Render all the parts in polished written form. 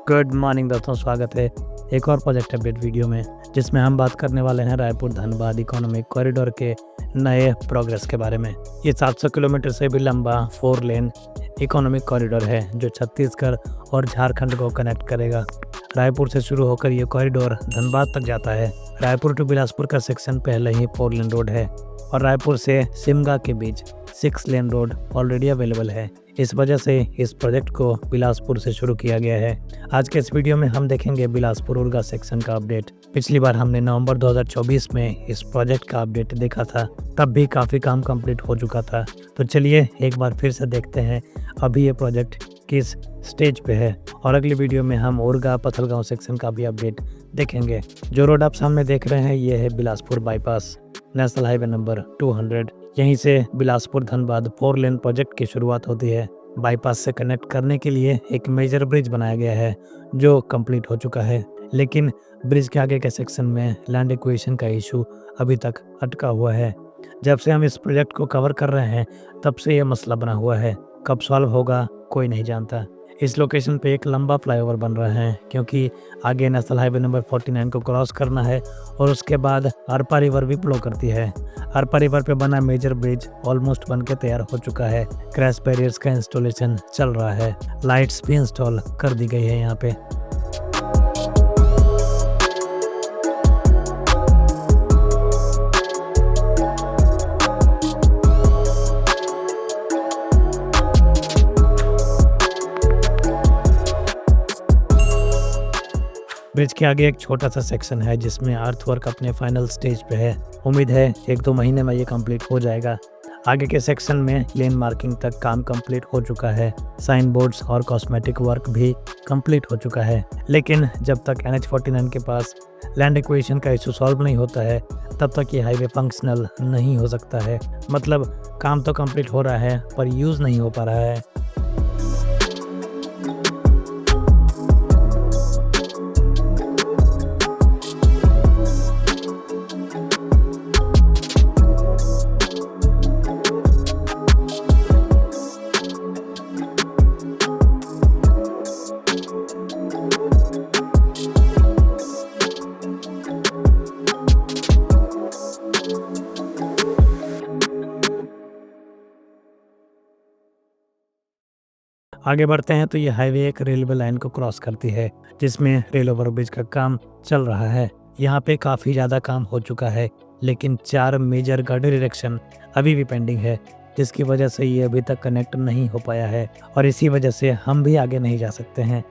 Good morning दोस्तों, स्वागत है एक और प्रोजेक्ट अपडेट वीडियो में, जिसमें हम बात करने वाले हैं रायपुर धनबाद इकोनॉमिक कॉरिडोर के नए प्रोग्रेस के बारे में। ये 700 किलोमीटर से भी लंबा 4 लेन इकोनॉमिक कॉरिडोर है जो छत्तीसगढ़ और झारखंड को कनेक्ट करेगा। रायपुर से शुरू होकर ये कॉरिडोर धनबाद तक जाता है। रायपुर टू बिलासपुर का सेक्शन पहले ही 4 लेन रोड है और रायपुर से सिमगा के बीच 6 लेन रोड ऑलरेडी अवेलेबल है। इस वजह से इस प्रोजेक्ट को बिलासपुर से शुरू किया गया है। आज के इस वीडियो में हम देखेंगे बिलासपुर उरगा सेक्शन का अपडेट। पिछली बार हमने नवंबर 2024 में इस प्रोजेक्ट का अपडेट देखा था, तब भी काफ़ी काम कंप्लीट हो चुका था। तो चलिए एक बार फिर से देखते हैं अभी ये प्रोजेक्ट किस स्टेज पे है, और अगली वीडियो में हम उरगा पथलगांव सेक्शन का भी अपडेट देखेंगे। जो रोड आप सामने देख रहे हैं ये है Bilaspur bypass, national highway number 200। यहीं से बिलासपुर धनबाद 4 लेन प्रोजेक्ट की शुरुआत होती है। बाईपास से कनेक्ट करने के लिए एक मेजर ब्रिज बनाया गया है जो कंप्लीट हो चुका है, लेकिन ब्रिज के आगे के सेक्शन में लैंड एक्विजिशन का इशू अभी तक अटका हुआ है। जब से हम इस प्रोजेक्ट को कवर कर रहे हैं तब से ये मसला बना हुआ है। कब सॉल्व होगा कोई नहीं जानता। इस लोकेशन पे एक लंबा फ्लाईओवर बन रहा है क्योंकि आगे नेशनल हाईवे नंबर 49 को क्रॉस करना है और उसके बाद अरपा रिवर भी फ्लो करती है। अरपा रिवर पे बना मेजर ब्रिज ऑलमोस्ट बन के तैयार हो चुका है। क्रैश बैरियर्स का इंस्टॉलेशन चल रहा है, लाइट्स भी इंस्टॉल कर दी गई है यहाँ पे। ब्रिज के आगे एक छोटा सा सेक्शन है जिसमें अर्थवर्क अपने फाइनल स्टेज पे है। उम्मीद है 1-2 महीने में ये कंप्लीट हो जाएगा। आगे के सेक्शन में लेन मार्किंग तक काम कंप्लीट हो चुका है। साइन बोर्ड्स और कॉस्मेटिक वर्क भी कंप्लीट हो चुका है, लेकिन जब तक NH49 के पास लैंड एक्विजिशन का इशू सॉल्व नहीं होता है तब तक ये हाईवे फंक्शनल नहीं हो सकता है। मतलब काम तो कंप्लीट हो रहा है पर यूज़ नहीं हो पा रहा है। आगे बढ़ते हैं तो ये हाईवे एक रेलवे लाइन को क्रॉस करती है जिसमें रेल ओवर ब्रिज का काम चल रहा है। यहाँ पे काफ़ी ज़्यादा काम हो चुका है, लेकिन 4 मेजर गार्डर इरेक्शन अभी भी पेंडिंग है, जिसकी वजह से ये अभी तक कनेक्ट नहीं हो पाया है और इसी वजह से हम भी आगे नहीं जा सकते हैं।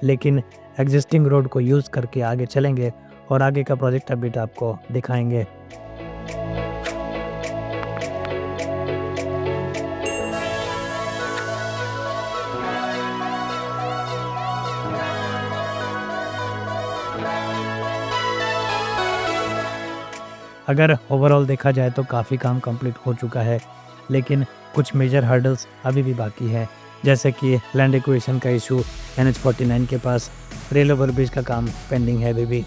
लेकिन एग्जिस्टिंग रोड को यूज़ करके आगे चलेंगे और आगे का प्रोजेक्ट अपडेट आपको दिखाएंगे। अगर ओवरऑल देखा जाए तो काफ़ी काम कंप्लीट हो चुका है, लेकिन कुछ मेजर हर्डल्स अभी भी बाकी है, जैसे कि लैंड एक्विजिशन का इशू, NH49 के पास रेल ओवर ब्रिज का काम पेंडिंग है अभी भी।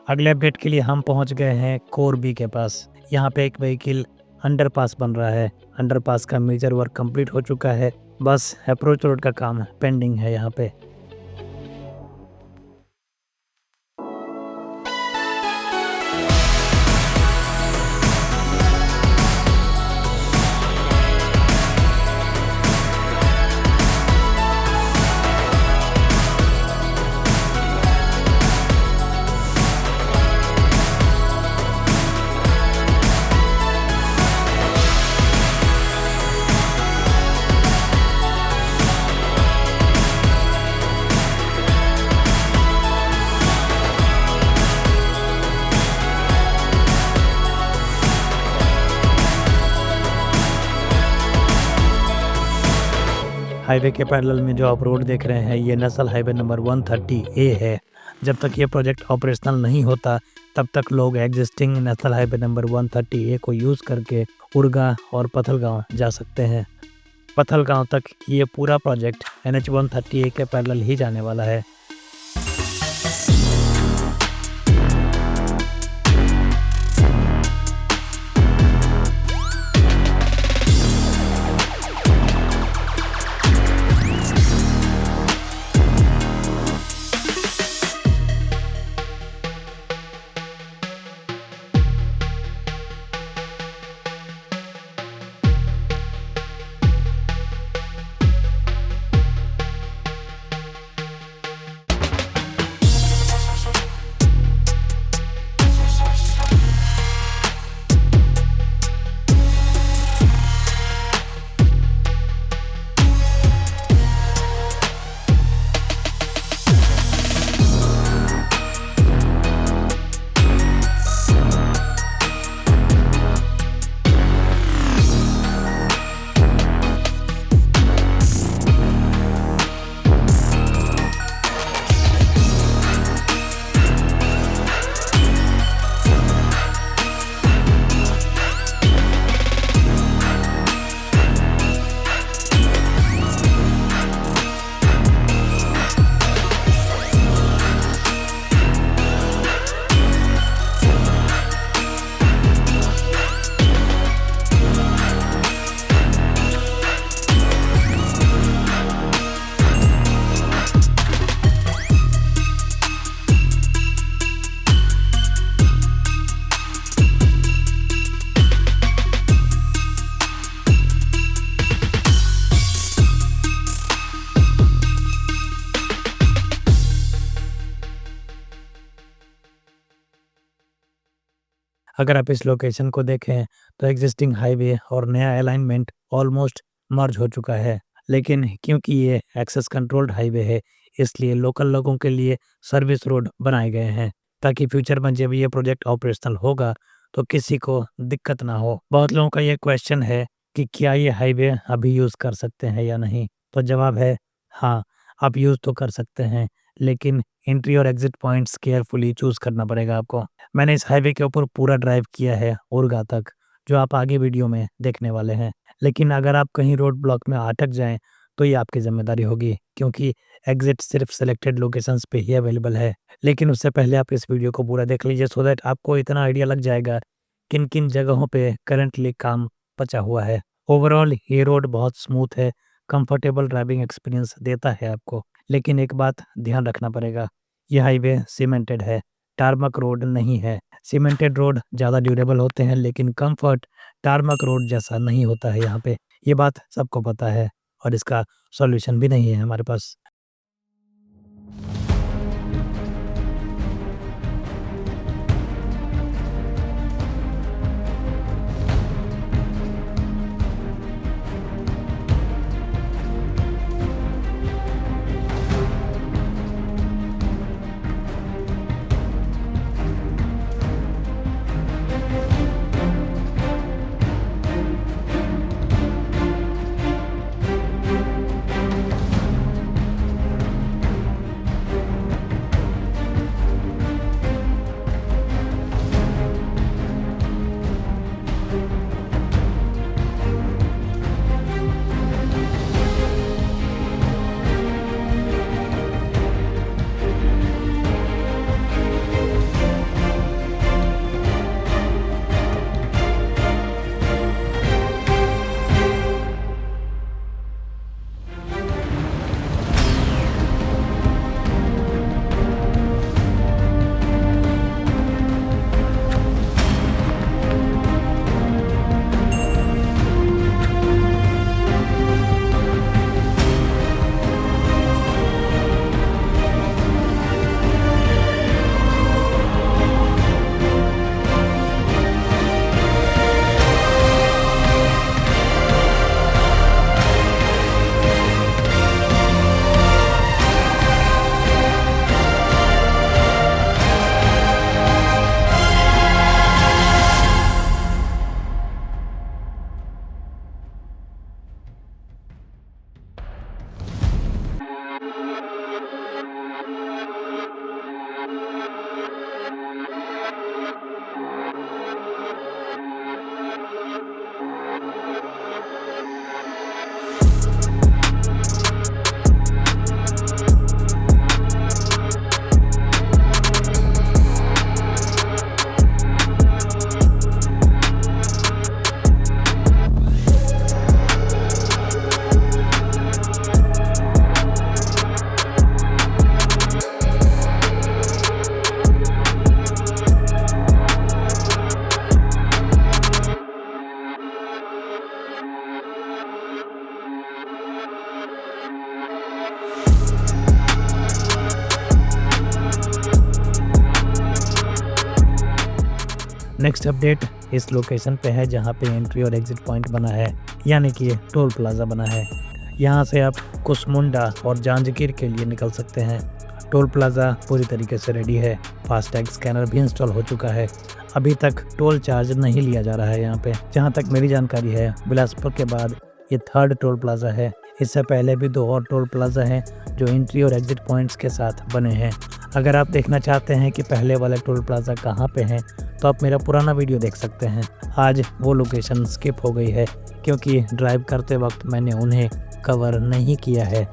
अगले अपडेट के लिए हम पहुंच गए हैं कोर बी के पास। यहाँ पे एक व्हीकल अंडरपास बन रहा है। अंडरपास का मेजर वर्क कंप्लीट हो चुका है, बस अप्रोच रोड का काम पेंडिंग है यहाँ पे। हाईवे के पैरेलल में जो आप रोड देख रहे हैं, ये नेशनल हाईवे नंबर 130A है। जब तक ये प्रोजेक्ट ऑपरेशनल नहीं होता तब तक लोग existing national highway number 130A को यूज़ करके उरगा और पथलगांव जा सकते हैं। पथलगांव तक ये पूरा प्रोजेक्ट NH 130A के पैरेलल ही जाने वाला है। अगर आप इस लोकेशन को देखें तो एग्जिस्टिंग हाईवे और नया अलाइनमेंट ऑलमोस्ट मर्ज हो चुका है, लेकिन क्योंकि ये एक्सेस कंट्रोल्ड हाईवे है इसलिए लोकल लोगों के लिए सर्विस रोड बनाए गए हैं ताकि फ्यूचर में जब ये प्रोजेक्ट ऑपरेशनल होगा तो किसी को दिक्कत ना हो। बहुत लोगों का ये क्वेश्चन है कि क्या ये हाईवे अभी यूज़ कर सकते हैं या नहीं, तो जवाब है हाँ, आप यूज़ तो कर सकते हैं, लेकिन एंट्री और एग्जिट पॉइंट्स केयरफुली चूज़ करना पड़ेगा आपको। मैंने इस हाईवे के ऊपर पूरा ड्राइव किया है उरगा तक, जो आप आगे वीडियो में देखने वाले हैं। लेकिन अगर आप कहीं रोड ब्लॉक में अटक जाएं तो ये आपकी ज़िम्मेदारी होगी, क्योंकि एग्जिट सिर्फ सिलेक्टेड लोकेशंस पे ही अवेलेबल है। लेकिन उससे पहले आप इस वीडियो को पूरा देख लीजिए, सो दैट आपको इतना आइडिया लग जाएगा किन किन जगहों पे करंटली काम बचा हुआ है। ओवरऑल ये रोड बहुत स्मूथ है, कंफर्टेबल ड्राइविंग एक्सपीरियंस देता है आपको। लेकिन एक बात ध्यान रखना पड़ेगा, ये हाईवे सीमेंटेड है, टारमक रोड नहीं है। सीमेंटेड रोड ज़्यादा ड्यूरेबल होते हैं, लेकिन कंफर्ट टारमक रोड जैसा नहीं होता है यहाँ पे। ये बात सबको पता है और इसका सॉल्यूशन भी नहीं है हमारे पास। नेक्स्ट अपडेट इस लोकेशन पे है जहाँ पे एंट्री और एग्जिट पॉइंट बना है, यानी कि टोल प्लाजा बना है। यहाँ से आप कुसमुंडा और जांजगीर के लिए निकल सकते हैं। टोल प्लाजा पूरी तरीके से रेडी है। फास्टैग स्कैनर भी इंस्टॉल हो चुका है। अभी तक टोल चार्ज नहीं लिया जा रहा है यहाँ पे। जहाँ तक मेरी जानकारी है, बिलासपुर के बाद ये 3rd टोल प्लाजा है। इससे पहले भी 2 और टोल प्लाजा हैं जो एंट्री और एग्जिट पॉइंट्स के साथ बने हैं। अगर आप देखना चाहते हैं कि पहले वाले टोल प्लाजा कहाँ पे हैं, तो आप मेरा पुराना वीडियो देख सकते हैं। आज वो लोकेशन स्किप हो गई है क्योंकि ड्राइव करते वक्त मैंने उन्हें कवर नहीं किया है।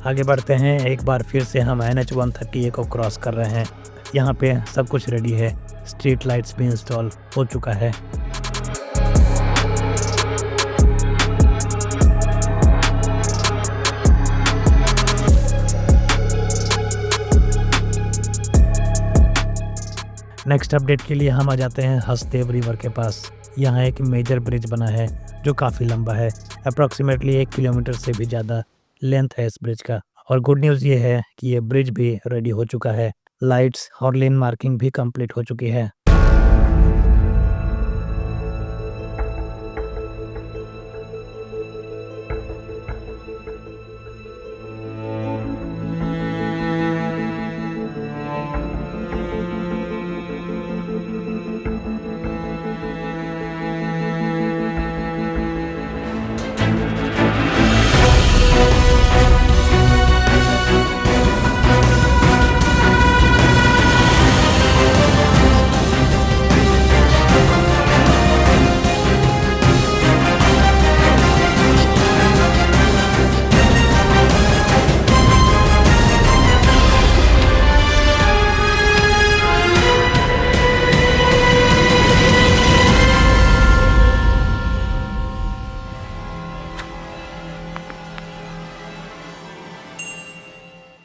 आगे बढ़ते हैं। एक बार फिर से हम NH-130A को क्रॉस कर रहे हैं। यहाँ पे सब कुछ रेडी है। स्ट्रीट लाइट्स भी इंस्टॉल हो चुका है। नेक्स्ट अपडेट के लिए हम आ जाते हैं हसदेव रिवर के पास। यहाँ एक मेजर ब्रिज बना है जो काफ़ी लंबा है। अप्रॉक्सीमेटली 1 किलोमीटर से भी ज़्यादा लेंथ है इस ब्रिज का। और गुड न्यूज़ ये है कि ये ब्रिज भी रेडी हो चुका है। लाइट्स और लेन मार्किंग भी कंप्लीट हो चुकी है।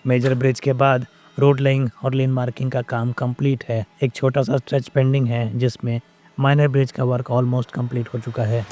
मेजर ब्रिज के बाद रोड लेइंग और लेन मार्किंग का काम कंप्लीट है। एक छोटा सा स्ट्रेच पेंडिंग है जिसमें माइनर ब्रिज का वर्क ऑलमोस्ट कंप्लीट हो चुका है।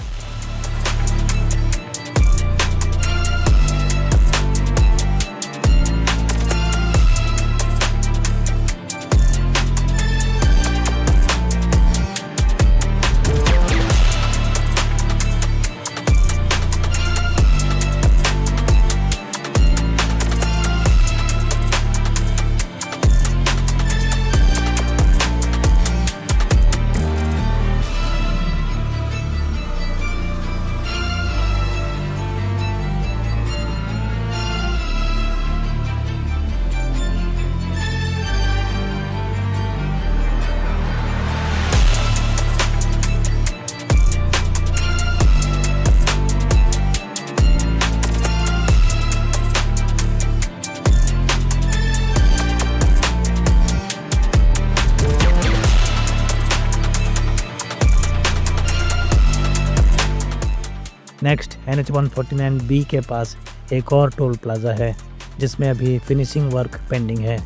नेक्स्ट NH-149B के पास एक और टोल प्लाजा है जिसमें अभी फिनिशिंग वर्क पेंडिंग है।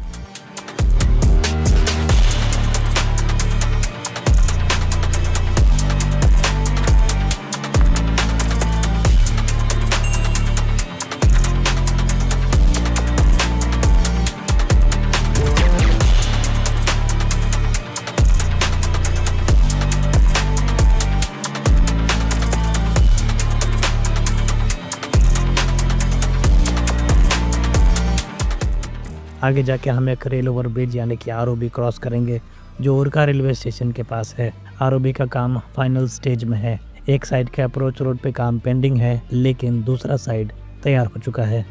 आगे जाके हम एक रेल ओवर ब्रिज यानी कि आरओबी क्रॉस करेंगे, जो उरका रेलवे स्टेशन के पास है। आरओबी का काम फाइनल स्टेज में है। एक साइड के अप्रोच रोड पे काम पेंडिंग है, लेकिन दूसरा साइड तैयार हो चुका है।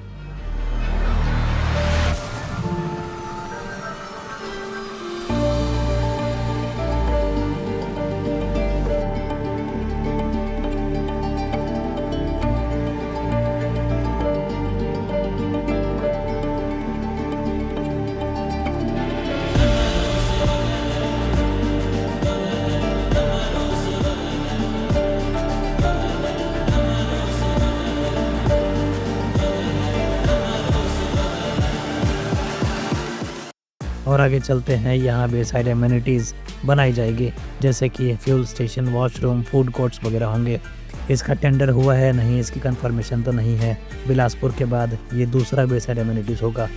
और आगे चलते हैं, यहाँ बे साइड एमिनिटीज़ बनाई जाएगी, जैसे कि fuel station, washroom, food courts वगैरह होंगे। इसका टेंडर हुआ है नहीं, इसकी कंफर्मेशन तो नहीं है। बिलासपुर के बाद ये दूसरा बे साइड एमिनिटीज़ होगा।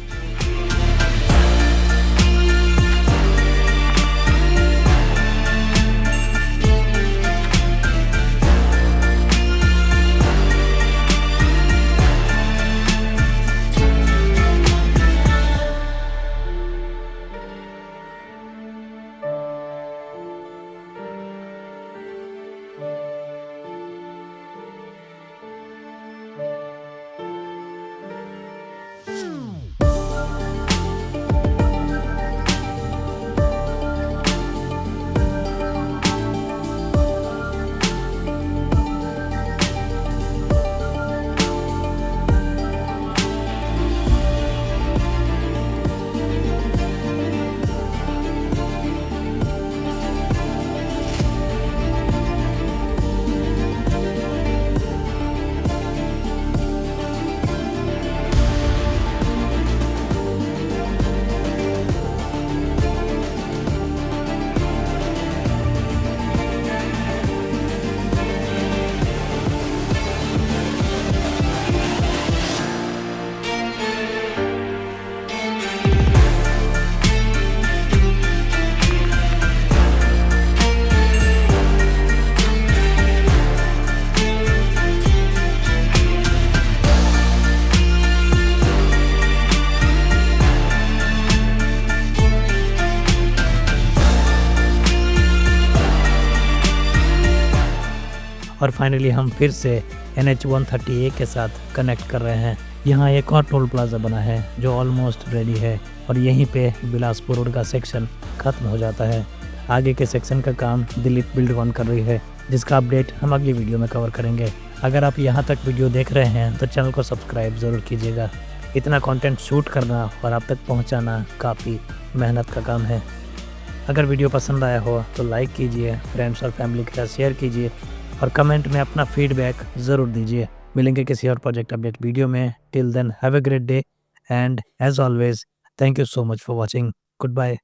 और फाइनली हम फिर से NH-130A के साथ कनेक्ट कर रहे हैं। यहाँ एक और टोल प्लाजा बना है जो ऑलमोस्ट रेडी है, और यहीं पे बिलासपुर रोड का सेक्शन खत्म हो जाता है। आगे के सेक्शन का काम दिलीप बिल्ड वन कर रही है, जिसका अपडेट हम अगली वीडियो में कवर करेंगे। अगर आप यहाँ तक वीडियो देख रहे हैं तो चैनल को सब्सक्राइब ज़रूर कीजिएगा। इतना कंटेंट शूट करना और आप तक पहुँचाना काफ़ी मेहनत का काम है। अगर वीडियो पसंद आया हो तो लाइक कीजिए, फ्रेंड्स और फैमिली के साथ शेयर कीजिए, और कमेंट में अपना फीडबैक ज़रूर दीजिए। मिलेंगे किसी और प्रोजेक्ट अपडेट वीडियो में। Till then have a great day, and as always thank you so much for watching. Good bye.